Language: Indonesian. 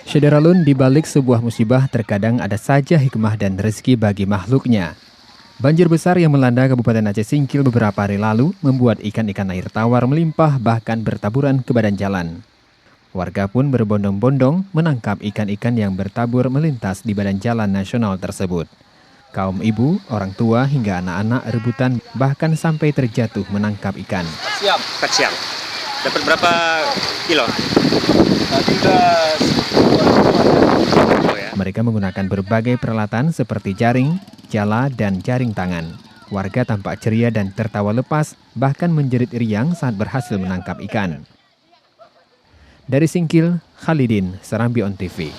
Syederalun, di balik sebuah musibah terkadang ada saja hikmah dan rezeki bagi makhluknya. Banjir besar yang melanda Kabupaten Aceh Singkil beberapa hari lalu membuat ikan-ikan air tawar melimpah bahkan bertaburan ke badan jalan. Warga pun berbondong-bondong menangkap ikan-ikan yang bertabur melintas di badan jalan nasional tersebut. Kaum ibu, orang tua hingga anak-anak rebutan bahkan sampai terjatuh menangkap ikan. Siang. Dapat berapa kilo? Tadi udah Mereka menggunakan berbagai peralatan seperti jaring, jala, dan jaring tangan. Warga tampak ceria dan tertawa lepas, bahkan menjerit riang saat berhasil menangkap ikan. Dari Singkil, Khalidin, Serambi On TV.